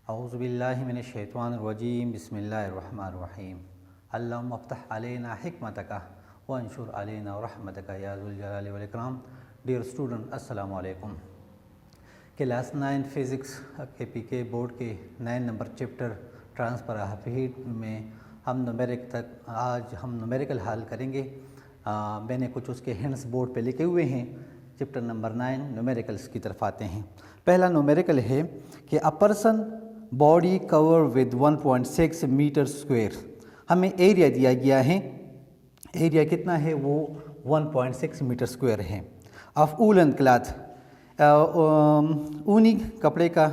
औज़ुबिल्लाहिमिनश्शैतानिर्रजीम बिस्मिल्लाहिर्रहमानिर्रहीम अल्लाहुम्मा अफ़्तह अलैना हिकमतका वंशुर अलैना रहमतका या ज़ुल जलाली वल इकराम। डियर स्टूडेंट, अस्सलामु अलैकुम। क्लास 9 फिज़िक्स के पीके बोर्ड के 9 number chapter transfer of heat में आज हम न्यूमेरिकल हल करेंगे। मैंने कुछ उसके हिंट्स बोर्ड पे लिखे हुए हैं। चैप्टर नंबर 9 न्यूमेरिकल्स की तरफ आते हैं। पहला न्यूमेरिकल है कि a person body cover with 1.6 metre square. हमें एरिया दिया गया है, एरिया कितना है वो 1.6 मीटर स्क्वायर है। ऑफ वूलन क्लॉथ, ऊनी कपड़े का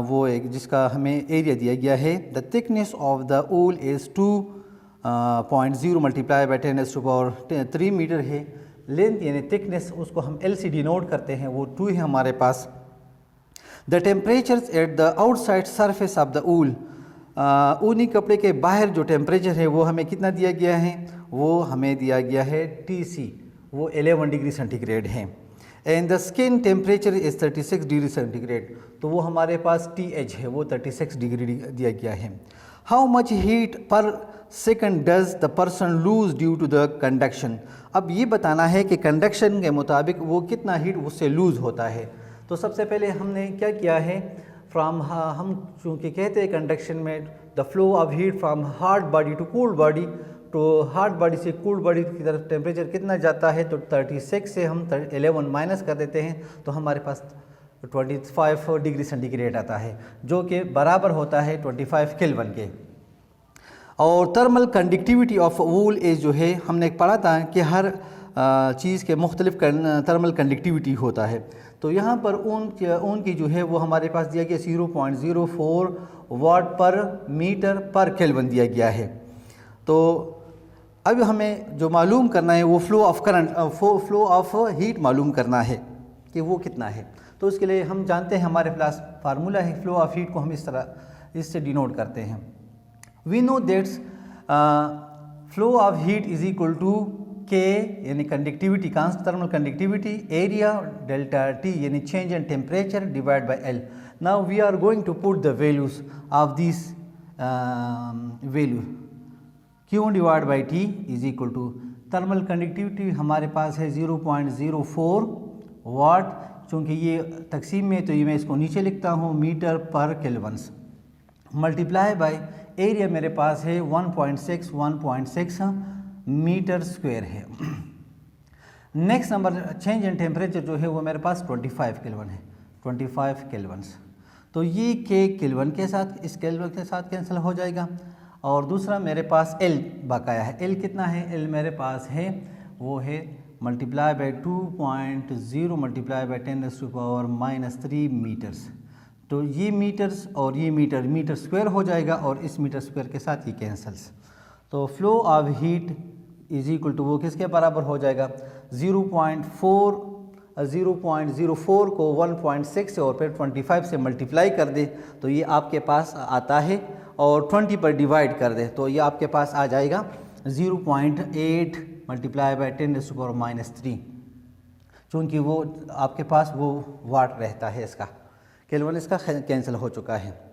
वो एक जिसका हमें एरिया दिया गया है। The thickness of the wool is 2.0 multiply by 10⁻³ metre है। लेंथ यानी थिकनेस उसको हम L से डिनोट करते हैं, वो 2 है हमारे पास। The temperature at the outside surface of the wool, ऊनी कपड़े के बाहर जो टेम्परेचर है वो हमें कितना दिया गया है, वो हमें दिया गया है TC, वो 11 डिग्री सेंटीग्रेड है। And the skin temperature is 36 degree centigrade, तो वो हमारे पास TH है, वो 36 डिग्री दिया गया है। How much heat per second does the person lose due to the conduction. अब ये बताना है कि कंडक्शन के मुताबिक वो कितना हीट उससे लूज़ होता है। तो सबसे पहले हमने क्या किया है, हम चूँकि कहते हैं कंडक्शन में the flow of heat from hot body to cool body, तो हॉट बॉडी से कूल बॉडी की तरफ टेम्परेचर कितना जाता है, तो 36 से हम 11 माइनस कर देते हैं तो हमारे पास 25 डिग्री सेंटीग्रेड आता है, जो कि बराबर होता है 25 केल्विन के। और thermal conductivity of wool is जो है, हमने पढ़ा था कि हर चीज़ के मुख्तलिफ थर्मल कंडक्टिविटी होता है। तो यहाँ पर ऊन की जो है वो हमारे पास दिया गया 0.04 वाट पर मीटर पर केल्विन दिया गया है। तो अब हमें जो मालूम करना है वो फ्लो ऑफ हीट मालूम करना है कि वो कितना है। तो उसके लिए हम जानते हैं हमारे पास फार्मूला है फ्लो ऑफ हीट को हम इससे डिनोट करते हैं। We know that's flow of heat is equal to K यानी conductivity, constant thermal conductivity, area delta T यानी change in temperature divide by L। Now we are going to put the values of this value. Q divide by T is equal to thermal conductivity हमारे पास है 0.04 वाट, चूँकि ये तकसीम में तो ये मैं इसको नीचे लिखता हूँ मीटर पर केल्विन्स, मल्टीप्लाई बाय एरिया मेरे पास है 1.6 मीटर स्क्वायर है। Next number change in temperature जो है वो मेरे पास 25 केल्विन है, 25 केल्विन्स। तो ये K केल्विन के साथ इस केल्विन के साथ कैंसिल हो जाएगा। और दूसरा मेरे पास L बकाया है। L कितना है, L मेरे पास है वो है multiply by 2.0 multiply by 10⁻³ metres. तो ये मीटर्स और ये मीटर स्क्वायर हो जाएगा और इस मीटर स्क्वायर के साथ ये कैंसल्स। तो flow of heat is equal to वो किसके बराबर हो जाएगा, 0.04 को 1.6 से और फिर 25 से मल्टीप्लाई कर दे तो ये आपके पास आता है, और 20 पर डिवाइड कर दे तो ये आपके पास आ जाएगा 0.8 मल्टीप्लाई बाई 10⁻³ चूँकि वो आपके पास वो वाट रहता है, इसका केल्विन इसका कैंसिल हो चुका है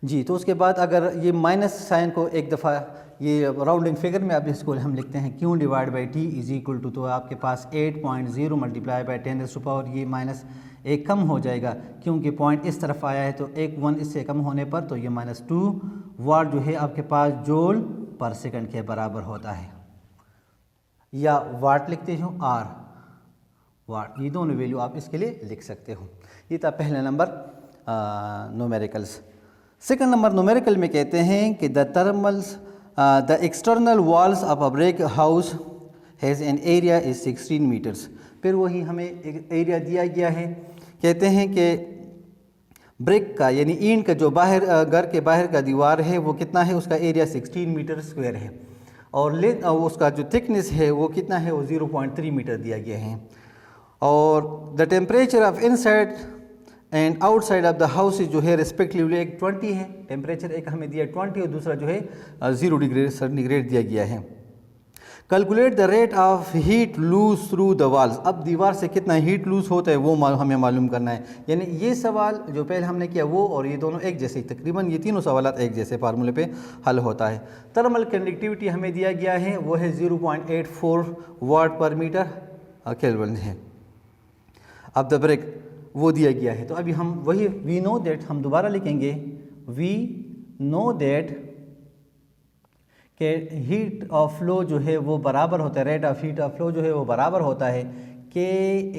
जी। तो उसके बाद अगर ये माइनस साइन को एक दफ़ा ये राउंडिंग फिगर में अब इसको हम लिखते हैं Q divide by T is equal to, तो आपके पास 8.0 मल्टीप्लाई बाई 10⁻, ये माइनस एक कम हो जाएगा क्योंकि पॉइंट इस तरफ आया है, तो 1 इससे कम होने पर तो ये -2 वाट जो है आपके पास जूल पर सेकंड के बराबर होता है, या वाट लिखते हो R वाट, ये दोनों वैल्यू आप इसके लिए लिख सकते हो। ये था पहला number numericals. Second number numerical में कहते हैं कि the external walls of a brick house has an area is 16 metres. फिर वही हमें एक एरिया दिया गया है, कहते हैं कि ब्रिक का यानी ईंट का जो बाहर घर के बाहर का दीवार है वो कितना है, उसका एरिया 16 मीटर स्क्वायर है, और उसका जो थिकनेस है वो कितना है, वो 0.3 मीटर दिया गया है। और the temperature of inside and outside of the house जो है रिस्पेक्टिवली एक 20 है, टेम्परेचर एक हमें दिया 20 और दूसरा जो है 0 डिग्री सेंटीग्रेड दिया गया है। Calculate the rate of heat lose through the walls. अब दीवार से कितना हीट लूज होता है वो हमें मालूम करना है। यानी ये सवाल जो पहले हमने किया वो और ये दोनों एक जैसे, तकरीबन ये तीनों सवालात एक जैसे फार्मूले पे हल होता है। थर्मल कंडक्टिविटी हमें दिया गया है वो है 0.84 वाट पर मीटर केल्विन है। अब द ब्रेक वो दिया गया है, तो अभी हम वही वी नो दैट हम दोबारा लिखेंगे, वी नो दैट कि हीट ऑफ फ्लो जो है वो बराबर होता है, rate of heat of flow जो है वो बराबर होता है K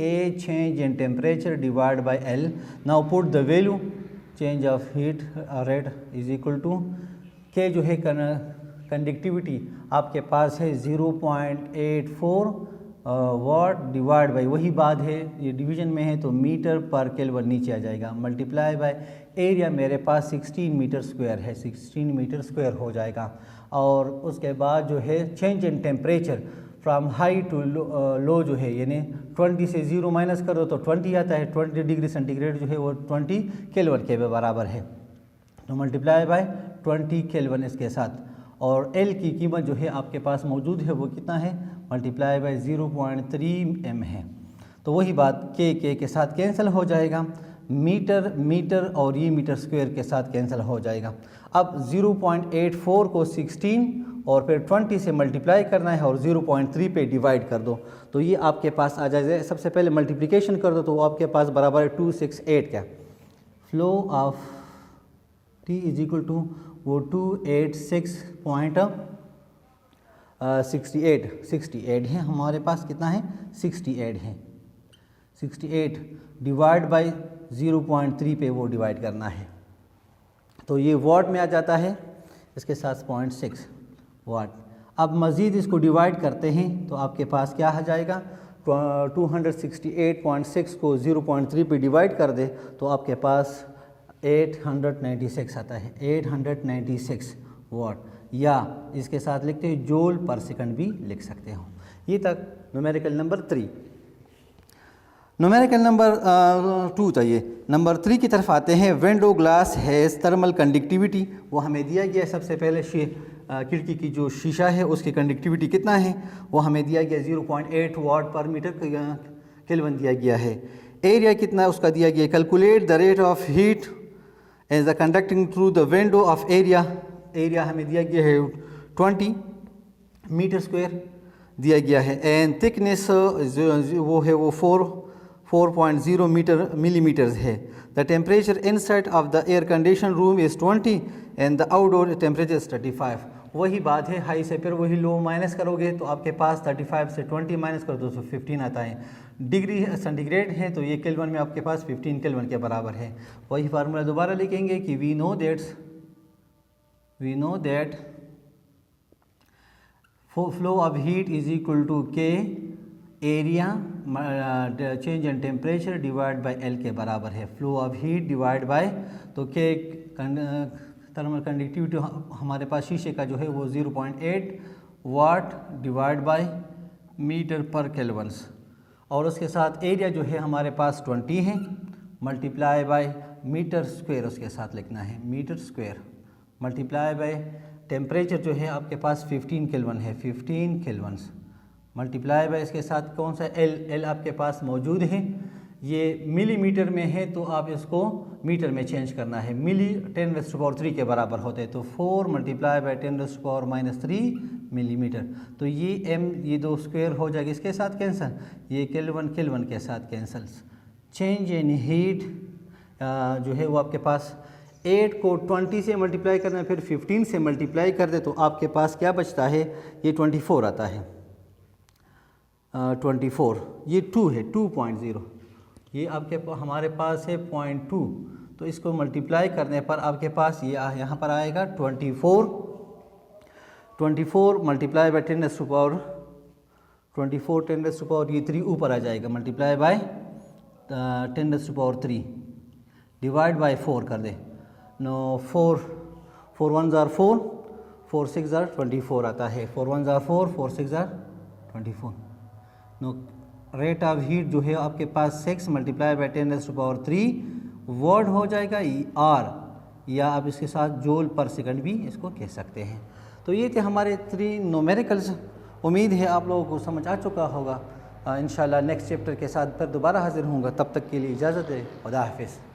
A change in temperature divide by L. Now put the value change of heat rate is equal to K जो है कंडक्टिविटी आपके पास है 0.84 वाट डिवाइड बाई, वही बात है ये डिवीजन में है तो मीटर पर केल्विन नीचे आ जाएगा, मल्टीप्लाई बाय एरिया मेरे पास 16 मीटर स्क्वायर है, 16 मीटर स्क्वायर हो जाएगा। और उसके बाद जो है change in temperature from high to low जो है, यानी 20 से 0 माइनस कर दो तो 20 आता है, 20 डिग्री सेंटीग्रेड जो है वो 20 केल्विन के बराबर है, तो मल्टीप्लाई बाय 20 केल्विन इसके साथ। और एल की कीमत जो है आपके पास मौजूद है वो कितना है, मल्टीप्लाई बाय 0.3 m है, तो वही बात के साथ कैंसिल हो जाएगा, मीटर मीटर और ये मीटर स्क्वायर के साथ कैंसिल हो जाएगा। अब 0.84 को 16 और फिर 20 से मल्टीप्लाई करना है और 0.3 पे डिवाइड कर दो तो ये आपके पास आ जाएगा। सबसे पहले मल्टीप्लिकेशन कर दो तो वो आपके पास बराबर है 268 का, flow of T is equal to वो 286.68 है हमारे पास, कितना है 68 है, 68 डिवाइड बाई 0.3 पे वो डिवाइड करना है, तो ये वाट में आ जाता है, इसके साथ 0.6 वाट। अब मज़ीद इसको डिवाइड करते हैं तो आपके पास क्या आ जाएगा, 268.6 को 0.3 पे डिवाइड कर दे तो आपके पास 896 आता है, 896 वाट, या इसके साथ लिखते हैं जूल पर सेकंड भी लिख सकते हो। ये तक न्यूमेरिकल नंबर 3। न्यूमेरिकल नंबर 2 चाहिए। नंबर 3 की तरफ आते हैं। Window glass has thermal conductivity, वो हमें दिया गया है। सबसे पहले खिड़की की जो शीशा है उसकी कंडक्टिविटी कितना है वो हमें दिया गया 0.8 वाट पर मीटर केल्विन दिया गया है। एरिया कितना है उसका दिया गया। Calculate the rate of heat as the conducting through the window of area, area हमें दिया गया है 20 मीटर स्क्वायर दिया गया है। एंड थिकनेस वो है वो 4.0 मिलीमीटर्स है। The temperature inside of the air condition room is 20 and the outdoor temperature is 35। वही बात है, हाई से फिर वही लो माइनस करोगे तो आपके पास 35 से 20 माइनस कर दो तो 15 आता है। डिग्री सेंटीग्रेड है तो ये केल्विन में आपके पास 15 केल्विन के बराबर है। वही फार्मूला दोबारा लिखेंगे कि we know that flow of heat is equal to K area change in temperature divide by L के बराबर है। Flow of heat divide by, तो के थर्मल कंडक्टिविटी हमारे पास शीशे का जो है वो 0.8 वाट डिवाइड बाय मीटर पर केल्विन, और उसके साथ एरिया जो है हमारे पास 20 है, मल्टीप्लाई बाय मीटर स्क्वायर उसके साथ लिखना है, metre square multiply by temperature जो है आपके पास 15 केल्विन है, 15 केल्विन मल्टीप्लाई बाय इसके साथ कौन सा एल आपके पास मौजूद है। ये मिलीमीटर में है तो आप इसको मीटर में चेंज करना है, मिली 10⁻³ के बराबर होते हैं, तो 4 मल्टीप्लाई बाय 10⁻³ मिलीमीटर। तो ये एम ये 2 स्क्वायर हो जाएगा, इसके साथ कैंसिल, ये केल्विन के साथ कैंसिल। चेंज इन हीट जो है वो आपके पास 8 को 20 से मल्टीप्लाई करना है, फिर 15 से मल्टीप्लाई कर दे तो आपके पास क्या बचता है, ये 24 आता है। 24 ये 2 है, 2.0, ये आपके हमारे पास है 0.2, तो इसको मल्टीप्लाई करने पर आपके पास ये यहाँ पर आएगा 24 मल्टीप्लाई बाय 10⁻², ये 3 ऊपर आ जाएगा, मल्टीप्लाई बाय 10⁻³ डिवाइड बाय 4 कर दे। नो 4 1 ज़ार 4, 4 6 ज़ार 24 आता है, 4 1 ज़ार 4, 4 6 ज़ार 24। नो रेट ऑफ हीट जो है आपके पास 6 मल्टीप्लाई बाय 10⁻³ वर्ड हो जाएगा आर, या आप इसके साथ जूल पर सेकंड भी इसको कह सकते हैं। तो ये थे हमारे 3 न्यूमेरिकल्स। उम्मीद है आप लोगों को समझ आ चुका होगा। इंशाल्लाह नेक्स्ट चैप्टर के साथ फिर दोबारा हाजिर होऊंगा। तब तक के लिए इजाज़त है। खुदा हाफिज़।